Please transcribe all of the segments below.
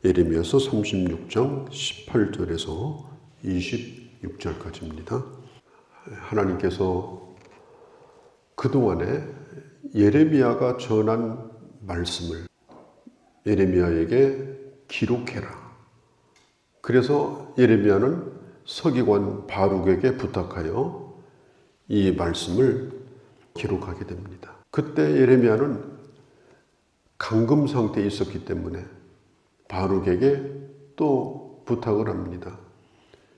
예레미야서 36장 18절에서 26절까지입니다. 하나님께서 그동안에 예레미야가 전한 말씀을 예레미야에게 기록해라. 그래서 예레미야는 서기관 바룩에게 부탁하여 이 말씀을 기록하게 됩니다. 그때 예레미야는 감금 상태에 있었기 때문에 바룩에게 또 부탁을 합니다.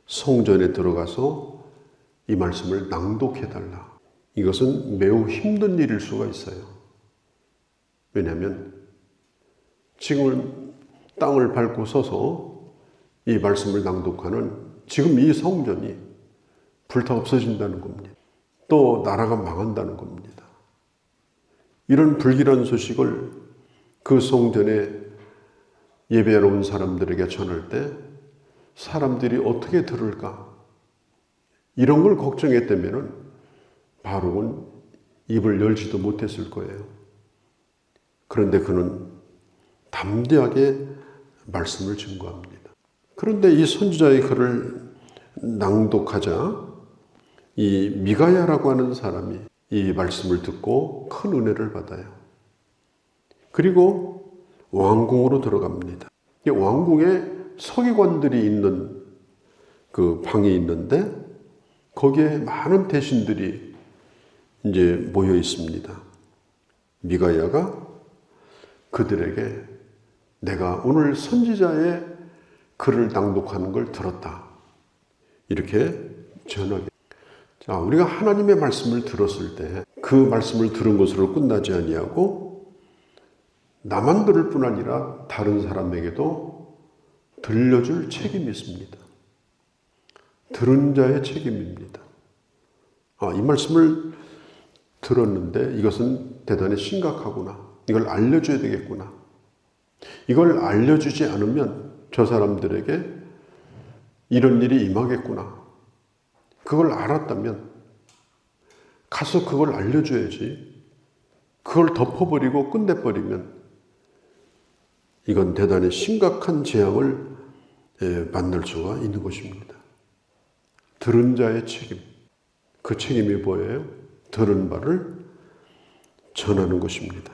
성전에 들어가서 이 말씀을 낭독해달라. 이것은 매우 힘든 일일 수가 있어요. 왜냐하면 지금 땅을 밟고 서서 이 말씀을 낭독하는 지금 이 성전이 불타 없어진다는 겁니다. 또 나라가 망한다는 겁니다. 이런 불길한 소식을 그 성전에 예배하러 온 사람들에게 전할 때 사람들이 어떻게 들을까? 이런 걸 걱정했다면 바룩은 입을 열지도 못했을 거예요. 그런데 그는 담대하게 말씀을 증거합니다. 그런데 이 선지자의 글을 낭독하자 이 미가야라고 하는 사람이 이 말씀을 듣고 큰 은혜를 받아요. 그리고 왕궁으로 들어갑니다. 왕궁에 서기관들이 있는 그 방이 있는데 거기에 많은 대신들이 이제 모여 있습니다. 미가야가 그들에게 내가 오늘 선지자의 글을 낭독하는 걸 들었다. 이렇게 전하게. 자, 우리가 하나님의 말씀을 들었을 때 그 말씀을 들은 것으로 끝나지 아니하고 나만 들을 뿐 아니라 다른 사람에게도 들려줄 책임이 있습니다. 들은 자의 책임입니다. 이 말씀을 들었는데 이것은 대단히 심각하구나. 이걸 알려줘야 되겠구나. 이걸 알려주지 않으면 저 사람들에게 이런 일이 임하겠구나. 그걸 알았다면 가서 그걸 알려줘야지. 그걸 덮어버리고 끝내버리면 이건 대단히 심각한 재앙을 만날 수가 있는 것입니다. 들은 자의 책임. 그 책임이 뭐예요? 들은 바를 전하는 것입니다.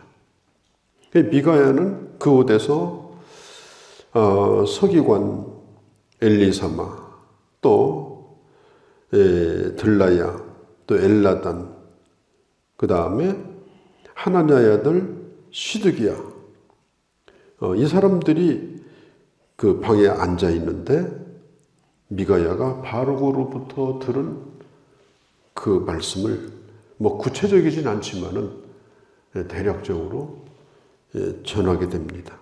미가야는 그 옷에서 서기관 엘리사마, 또 들라야, 또 엘라단, 그 다음에 하나냐의 아들 시드기야, 이 사람들이 그 방에 앉아 있는데 미가야가 바룩으로부터 들은 그 말씀을 구체적이진 않지만은 대략적으로 전하게 됩니다.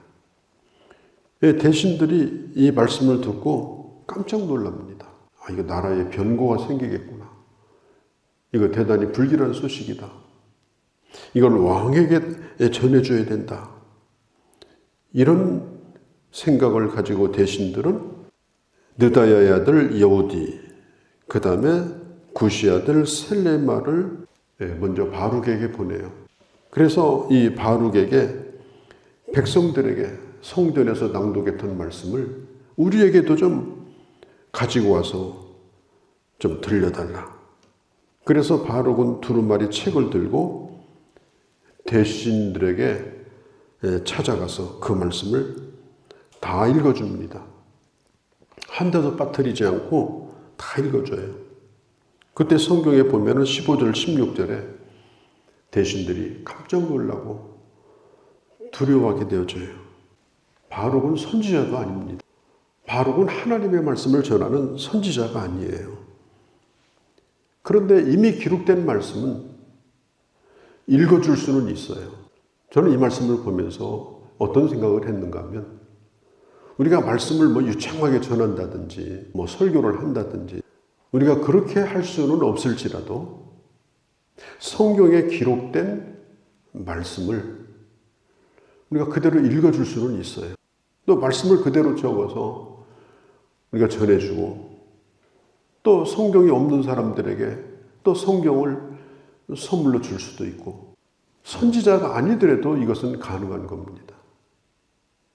대신들이 이 말씀을 듣고 깜짝 놀랍니다. 이거 나라에 변고가 생기겠구나. 이거 대단히 불길한 소식이다. 이걸 왕에게 전해줘야 된다. 이런 생각을 가지고 대신들은 느다야의 아들 여우디, 그 다음에 구시 아들 셀레마를 먼저 바룩에게 보내요. 그래서 이 바룩에게 백성들에게 성전에서 낭독했던 말씀을 우리에게도 좀 가지고 와서 좀 들려달라. 그래서 바룩은 두루마리 책을 들고 대신들에게 찾아가서 그 말씀을 다 읽어줍니다. 한 대도 빠뜨리지 않고 다 읽어줘요. 그때 성경에 보면은 15절, 16절에 대신들이 깜짝 놀라고 두려워하게 되어져요. 바룩은 선지자도 아닙니다. 바룩은 하나님의 말씀을 전하는 선지자가 아니에요. 그런데 이미 기록된 말씀은 읽어줄 수는 있어요. 저는 이 말씀을 보면서 어떤 생각을 했는가 하면 우리가 말씀을 유창하게 전한다든지 설교를 한다든지 우리가 그렇게 할 수는 없을지라도 성경에 기록된 말씀을 우리가 그대로 읽어줄 수는 있어요. 또 말씀을 그대로 적어서 우리가 전해주고 또 성경이 없는 사람들에게 또 성경을 선물로 줄 수도 있고 선지자가 아니더라도 이것은 가능한 겁니다.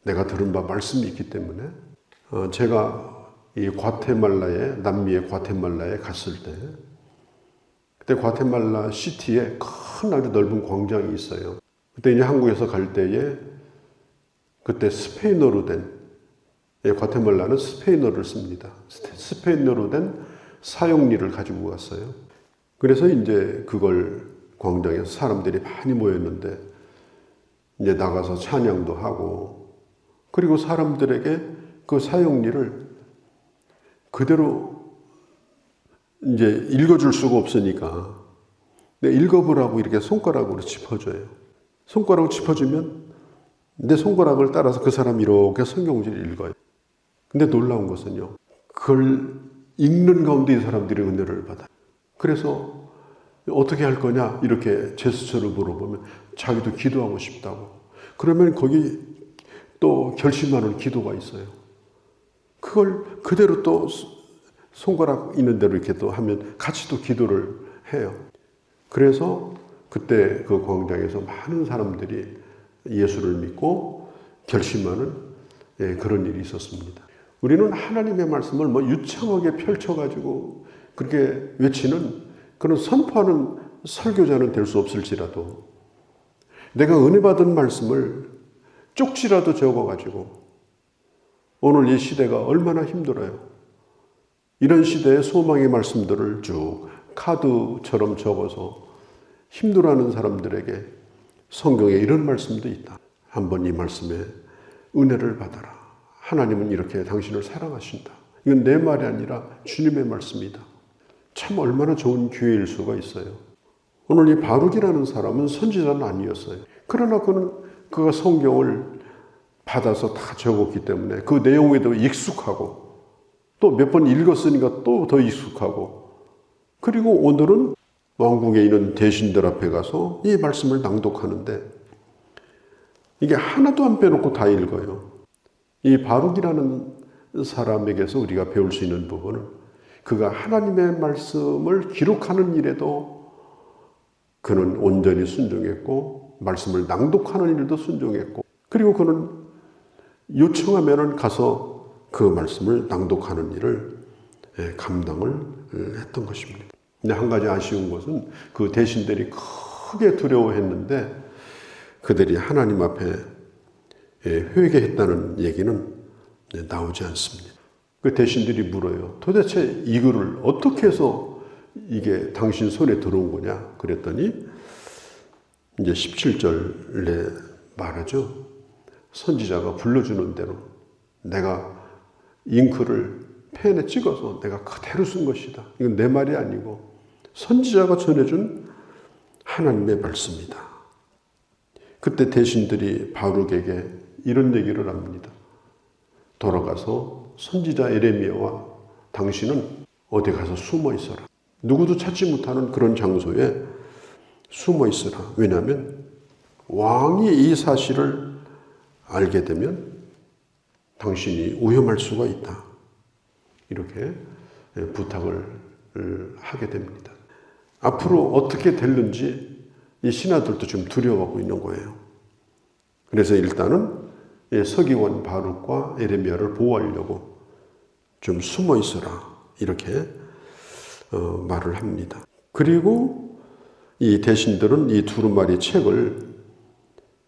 내가 들은 바 말씀이 있기 때문에 제가 이 남미의 과테말라에 갔을 때 그때 과테말라 시티에 큰 아주 넓은 광장이 있어요. 그때 이제 한국에서 갈 때에 그때 스페인어로 된 과테말라는 스페인어를 씁니다. 스페인어로 된 사용리를 가지고 갔어요. 그래서 이제 그걸 광장에서 사람들이 많이 모였는데 이제 나가서 찬양도 하고 그리고 사람들에게 그 사용리를 그대로 이제 읽어줄 수가 없으니까 읽어보라고 이렇게 손가락으로 짚어줘요. 손가락으로 짚어주면 내 손가락을 따라서 그 사람이 이렇게 성경을 읽어요. 근데 놀라운 것은요, 그걸 읽는 가운데 이 사람들이 은혜를 받아요. 그래서 어떻게 할 거냐 이렇게 제스처를 물어보면 자기도 기도하고 싶다고. 그러면 거기 또 결심하는 기도가 있어요. 그걸 그대로 또 손가락 있는 대로 이렇게 또 하면 같이 또 기도를 해요. 그래서 그때 그 광장에서 많은 사람들이 예수를 믿고 결심하는 그런 일이 있었습니다. 우리는 하나님의 말씀을 유창하게 펼쳐가지고 그렇게 외치는 그런 선포하는 설교자는 될 수 없을지라도 내가 은혜 받은 말씀을 쪽지라도 적어가지고 오늘 이 시대가 얼마나 힘들어요. 이런 시대의 소망의 말씀들을 쭉 카드처럼 적어서 힘들어하는 사람들에게 성경에 이런 말씀도 있다. 한번 이 말씀에 은혜를 받아라. 하나님은 이렇게 당신을 사랑하신다. 이건 내 말이 아니라 주님의 말씀이다. 참 얼마나 좋은 기회일 수가 있어요. 오늘 이 바룩이라는 사람은 선지자는 아니었어요. 그러나 그가 성경을 받아서 다 적었기 때문에 그 내용에도 익숙하고 또 몇 번 읽었으니까 또 더 익숙하고 그리고 오늘은 왕궁에 있는 대신들 앞에 가서 이 말씀을 낭독하는데 이게 하나도 안 빼놓고 다 읽어요. 이 바룩이라는 사람에게서 우리가 배울 수 있는 부분은 그가 하나님의 말씀을 기록하는 일에도 그는 온전히 순종했고 말씀을 낭독하는 일도 순종했고 그리고 그는 요청하면은 가서 그 말씀을 낭독하는 일을 감당을 했던 것입니다. 근데 한 가지 아쉬운 것은 그 대신들이 크게 두려워했는데 그들이 하나님 앞에 회개했다는 얘기는 나오지 않습니다. 그 대신들이 물어요. 도대체 이 글을 어떻게 해서 이게 당신 손에 들어온 거냐? 그랬더니 이제 17절에 말하죠. 선지자가 불러주는 대로 내가 잉크를 펜에 찍어서 내가 그대로 쓴 것이다. 이건 내 말이 아니고 선지자가 전해준 하나님의 말씀이다. 그때 대신들이 바룩에게 이런 얘기를 합니다. 돌아가서 선지자 에레미야와 당신은 어디 가서 숨어 있어라. 누구도 찾지 못하는 그런 장소에 숨어 있어라. 왜냐하면 왕이 이 사실을 알게 되면 당신이 위험할 수가 있다. 이렇게 부탁을 하게 됩니다. 앞으로 어떻게 될는지 이 신하들도 좀 두려워하고 있는 거예요. 그래서 일단은 서기관 바룩과 에레미야를 보호하려고 좀 숨어 있어라. 이렇게 말을 합니다. 그리고 이 대신들은 이 두루마리 책을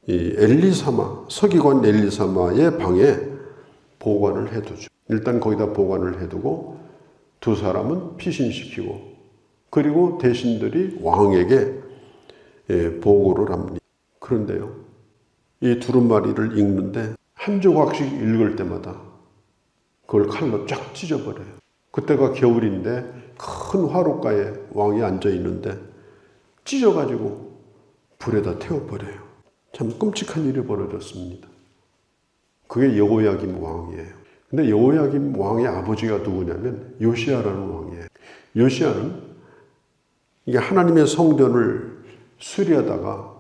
이 서기관 엘리사마의 방에 보관을 해두죠. 일단 거기다 보관을 해두고 두 사람은 피신시키고 그리고 대신들이 왕에게 보고를 합니다. 그런데요, 이 두루마리를 읽는데 한 조각씩 읽을 때마다 그걸 칼로 쫙 찢어버려요. 그때가 겨울인데 큰 화롯가에 왕이 앉아 있는데 찢어가지고 불에다 태워버려요. 참 끔찍한 일이 벌어졌습니다. 그게 여호야김 왕이에요. 근데 여호야김 왕의 아버지가 누구냐면 요시야라는 왕이에요. 요시야는 이게 하나님의 성전을 수리하다가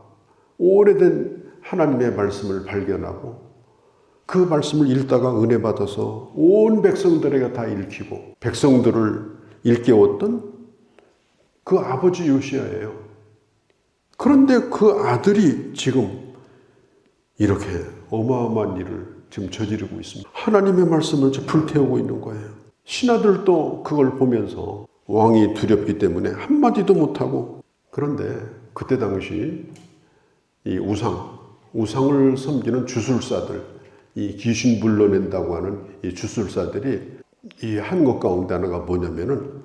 오래된 하나님의 말씀을 발견하고 그 말씀을 읽다가 은혜 받아서 온 백성들에게 다 읽히고 백성들을 일깨웠던 그 아버지 요시야예요. 그런데 그 아들이 지금 이렇게 어마어마한 일을 지금 저지르고 있습니다. 하나님의 말씀을 불태우고 있는 거예요. 신하들도 그걸 보면서 왕이 두렵기 때문에 한마디도 못하고, 그런데 그때 당시 이 우상을 섬기는 주술사들, 이 귀신 불러낸다고 하는 이 주술사들이 이 한 것 가운데 하나가 뭐냐면은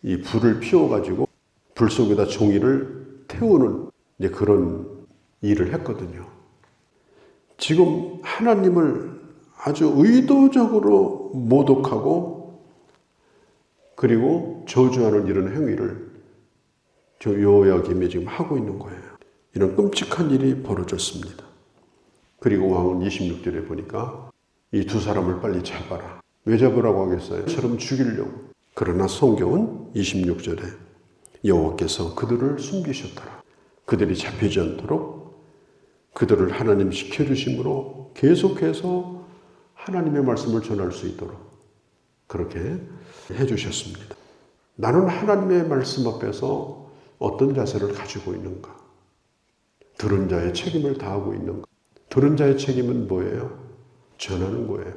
이 불을 피워가지고 불 속에다 종이를 태우는 이제 그런 일을 했거든요. 지금 하나님을 아주 의도적으로 모독하고 그리고 저주하는 이런 행위를 여호야김이 지금 하고 있는 거예요. 이런 끔찍한 일이 벌어졌습니다. 그리고 왕은 26절에 보니까 이 두 사람을 빨리 잡아라. 왜 잡으라고 하겠어요? 저처럼 죽이려고. 그러나 성경은 26절에 여호와께서 그들을 숨기셨더라. 그들이 잡히지 않도록 그들을 하나님 지켜주심으로 계속해서 하나님의 말씀을 전할 수 있도록 그렇게 해주셨습니다. 나는 하나님의 말씀 앞에서 어떤 자세를 가지고 있는가? 들은 자의 책임을 다하고 있는가? 들은 자의 책임은 뭐예요? 전하는 거예요.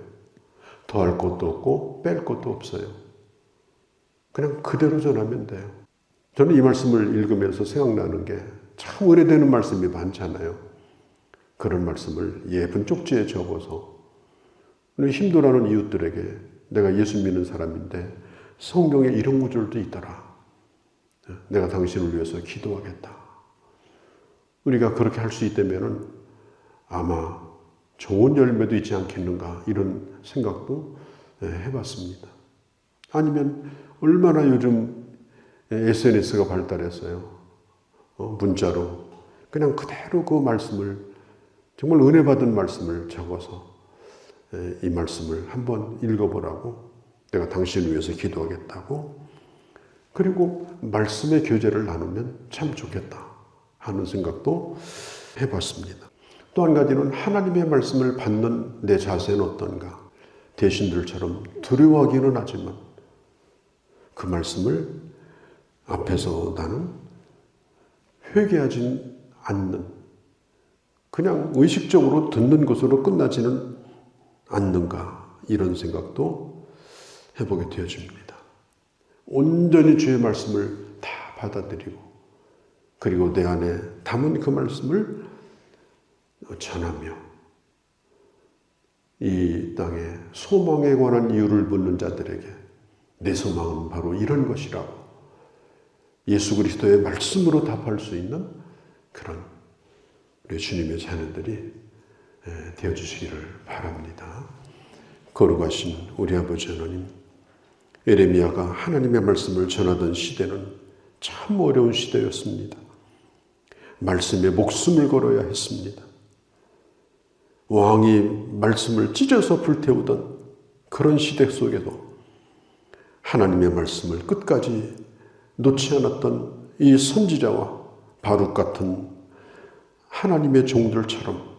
더할 것도 없고 뺄 것도 없어요. 그냥 그대로 전하면 돼요. 저는 이 말씀을 읽으면서 생각나는 게 참 오래되는 말씀이 많잖아요. 그런 말씀을 예쁜 쪽지에 적어서 우리 힘들어하는 이웃들에게 내가 예수 믿는 사람인데 성경에 이런 구절도 있더라. 내가 당신을 위해서 기도하겠다. 우리가 그렇게 할 수 있다면 아마 좋은 열매도 있지 않겠는가 이런 생각도 해봤습니다. 아니면 얼마나 요즘 SNS가 발달했어요. 문자로 그냥 그대로 그 말씀을 정말 은혜 받은 말씀을 적어서 이 말씀을 한번 읽어보라고 내가 당신을 위해서 기도하겠다고 그리고 말씀의 교제를 나누면 참 좋겠다 하는 생각도 해봤습니다. 또 한 가지는 하나님의 말씀을 받는 내 자세는 어떤가? 대신들처럼 두려워하기는 하지만 그 말씀을 앞에서 나는 회개하지 않는 그냥 의식적으로 듣는 것으로 끝나지는 않는가 이런 생각도 해보게 되어집니다. 온전히 주의 말씀을 다 받아들이고 그리고 내 안에 담은 그 말씀을 전하며 이 땅에 소망에 관한 이유를 묻는 자들에게 내 소망은 바로 이런 것이라고 예수 그리스도의 말씀으로 답할 수 있는 그런 우리 주님의 자녀들이 되어주시기를 바랍니다. 거룩하신 우리 아버지 하나님, 예레미야가 하나님의 말씀을 전하던 시대는 참 어려운 시대였습니다. 말씀에 목숨을 걸어야 했습니다. 왕이 말씀을 찢어서 불태우던 그런 시대 속에도 하나님의 말씀을 끝까지 놓지 않았던 이 선지자와 바룩 같은 하나님의 종들처럼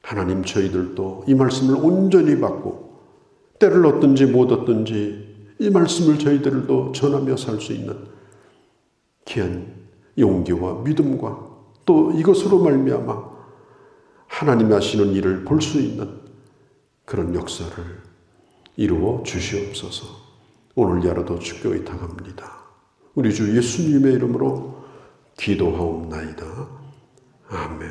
하나님 저희들도 이 말씀을 온전히 받고 때를 얻든지 못 얻든지 이 말씀을 저희들도 전하며 살 수 있는 귀한 용기와 믿음과 또 이것으로 말미암아 하나님이 하시는 일을 볼 수 있는 그런 역사를 이루어 주시옵소서. 오늘 야라도 주께 의탁합니다. 우리 주 예수님의 이름으로 기도하옵나이다. 아멘.